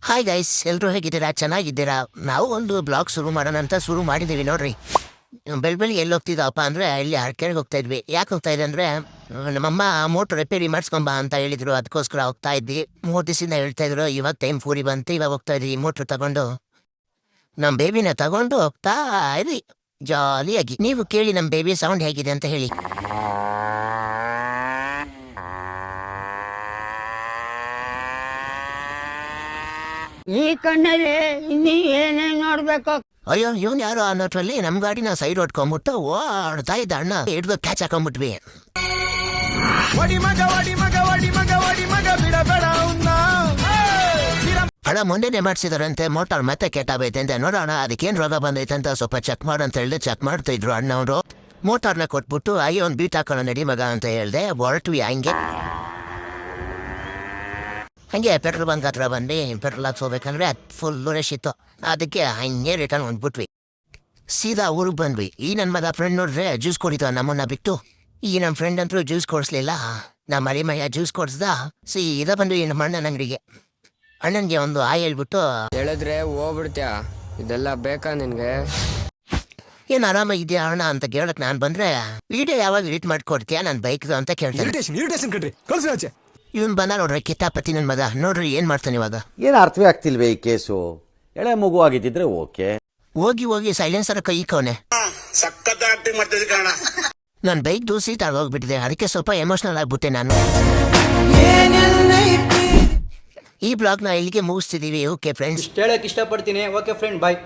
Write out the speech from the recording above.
Hi guys, ಎಲ್ಲರೂ ಹೇಗಿದ್ದೀರಾ? ಚೆನ್ನಾಗಿದ್ದೀರಾ? ನಾವು ಒಂದು ಬ್ಲಾಗ್ ಶುರು ಮಾಡೋಣ ಅಂತ ಶುರು ಮಾಡಿದ್ದೀವಿ ನೋಡ್ರಿ. ಬೆಳಗ್ಗೆ ಎಲ್ಲಿ ಹೋಗ್ತಿದ್ದಪ್ಪ ಅಂದರೆ ಇಲ್ಲಿ ಅರಕೆರೆಗೆ ಹೋಗ್ತಾ ಇದ್ವಿ. ಯಾಕೆ ಹೋಗ್ತಾ ಇದ್ದೆ ಅಂದರೆ ನಮ್ಮಮ್ಮ ಮೋಟ್ರ್ ರಿಪೇರಿ ಮಾಡಿಸ್ಕೊಂಬ ಅಂತ ಹೇಳಿದ್ರು, ಅದಕ್ಕೋಸ್ಕರ ಹೋಗ್ತಾ ಇದ್ವಿ. 3 ದಿವಸದಿಂದ ಹೇಳ್ತಾ ಇದ್ರು, ಇವಾಗ ಟೈಮ್ ಪೂರಿ ಬಂತು, ಇವಾಗ ಹೋಗ್ತಾ ಇದ್ವಿ ಮೋಟ್ರ್ ತಗೊಂಡು. ನಮ್ಮ ಬೇಬಿನ ತಗೊಂಡು ಹೋಗ್ತಾ ಇದ್ವಿ ಜಾಲಿಯಾಗಿ. ನೀವು ಕೇಳಿ ನಮ್ಮ ಬೇಬಿ ಸೌಂಡ್ ಹೇಗಿದೆ ಅಂತ ಹೇಳಿ. ಈ ಕಣ್ಣಲ್ಲಿ ಇನ್ನೀ ಏನೇನ್ ನೋಡ್ಬೇಕು. ಅಯ್ಯೋ, ಇವನ್ ಯಾರು ಅನ್ನೋಟ್ರಲ್ಲಿ ನಮ್ಮ ಗಾಡಿನ ಸೈಡ್ ಹೊಡ್ಕೊಂಡ್ಬಿಟ್ಟು ಓಡ್ತಾ ಇದ್ದ. ಅಣ್ಣ ಹಿಡ್ದು ಕ್ಯಾಚ್ ಹಾಕೊಂಡ್ಬಿಟ್ವಿ. ಅಣ್ಣ ಮೊನ್ನೆನೆ ಮಾಡಿಸಿದಾರಂತೆ ಮೋಟಾರ್, ಮತ್ತೆ ಕೆಟ್ಟಾಗೈತೆ ಅಂತ. ನೋಡೋಣ ಅದಕ್ಕೇನು ರೋಗ ಬಂದೈತೆ ಅಂತ ಸ್ವಲ್ಪ ಚೆಕ್ ಮಾಡು ಅಂತ ಹೇಳಿದ್ರೆ ಚೆಕ್ ಮಾಡ್ತಾ ಇದ್ರು ಅಣ್ಣವರು. ಮೋಟಾರ್ನ ಕೊಟ್ಬಿಟ್ಟು ಅಯ್ಯೋ ಒಂದು ಬೀಟ್ ಹಾಕೋಣ ನಡಿ ಮಗ ಅಂತ ಹೇಳಿದೆ. ಹೊರಟ್ವಿ ಹಂಗೆ ಪೆಟ್ರೋಲ್ ಬಂಕ್ ಹತ್ರ ಬಂದು ಪೆಟ್ರೋಲ್ ಹಾಕ್ಸೋಬೇಕಂದ್ರೆ ಫುಲ್ಲು ರಶ್ ಇತ್ತು. ಅದಕ್ಕೆ ಹಂಗೆ ರಿಟರ್ನ್ ಹೊಂದ್ಬಿಟ್ವಿ. ಸೀದಾ ಊರಿಗೆ ಬಂದ್ವಿ. ಈ ನನ್ನ ಮಗ ಫ್ರೆಂಡ್ ನೋಡ್ರೆ ಜ್ಯೂಸ್ ಕುಡಿತ ನಮ್ಮನ್ನ ಬಿಟ್ಟು. ಈ ನಮ್ಮ ಫ್ರೆಂಡ್ ಅಂತೂ ಜ್ಯೂಸ್ ಕೊಡಿಸ್ಲಿಲ್ಲ. ನಮ್ಮ ಮರಿಮಯ್ಯ ಜ್ಯೂಸ್ ಕೊಡಿಸ್ದ. ಸೀದಾ ಬಂದ್ವಿ ನಮ್ಮ ಅಣ್ಣನ ಅಂಗಡಿಗೆ. ಅಣ್ಣನಿಗೆ ಒಂದು ಆಯ್ ಹೇಳ್ಬಿಟ್ಟು, ಹೇಳಿದ್ರೆ ಹೋಗ್ಬಿಡ್ತೀಯ, ಇದೆಲ್ಲ ಬೇಕಾ ನಿನ್ಗೆ? ಏನು ಆರಾಮಾಗಿದ್ಯಾ ಅಣ್ಣ ಅಂತ ಕೇಳಕ್ ನಾನು ಬಂದ್ರೆ, ವಿಡಿಯೋ ಯಾವಾಗ ಎಡಿಟ್ ಮಾಡ್ಕೊಡ್ತೀಯ ನನ್ನ ಬೈಕ್ದು ಅಂತ ಕೇಳ್ತಾರೆ. ಇವನ್ ಬಂದ ನೋಡ್ರಿ ಕಿತ್ತಾಪತಿ ನನ್ನ ಮಗ. ನೋಡ್ರಿ ಏನ್ ಮಾಡ್ತಾನೆ ಇವಾಗ. ಏನು ಅರ್ಥವೇ ಆಗ್ತಿಲ್ವೇ ಈ ಕೇಸು? ಎಳೆ ಮಗು ಆಗಿದ್ದಿದ್ರೆ ಓಕೆ. ಹೋಗಿ ಸೈಲೆನ್ಸರ್ ಕೈ ಇಕ್ಕವನೆ. ನನ್ನ ಬೈಕ್ ದೂಸಿ ಹೋಗ್ಬಿಟ್ಟಿದೆ. ಅದಕ್ಕೆ ಸ್ವಲ್ಪ ಎಮೋಷನಲ್ ಆಗ್ಬಿಟ್ಟೆ ನಾನು. ಈ ಬ್ಲಾಗ್ನ ಇಲ್ಲಿಗೆ ಮುಗಿಸ್ತಿದೀವಿ. ಓಕೆ ಫ್ರೆಂಡ್ಸ್, ಹೇಳಕ್ ಇಷ್ಟಪಡ್ತೀನಿ. ಓಕೆ ಫ್ರೆಂಡ್, ಬಾಯ್.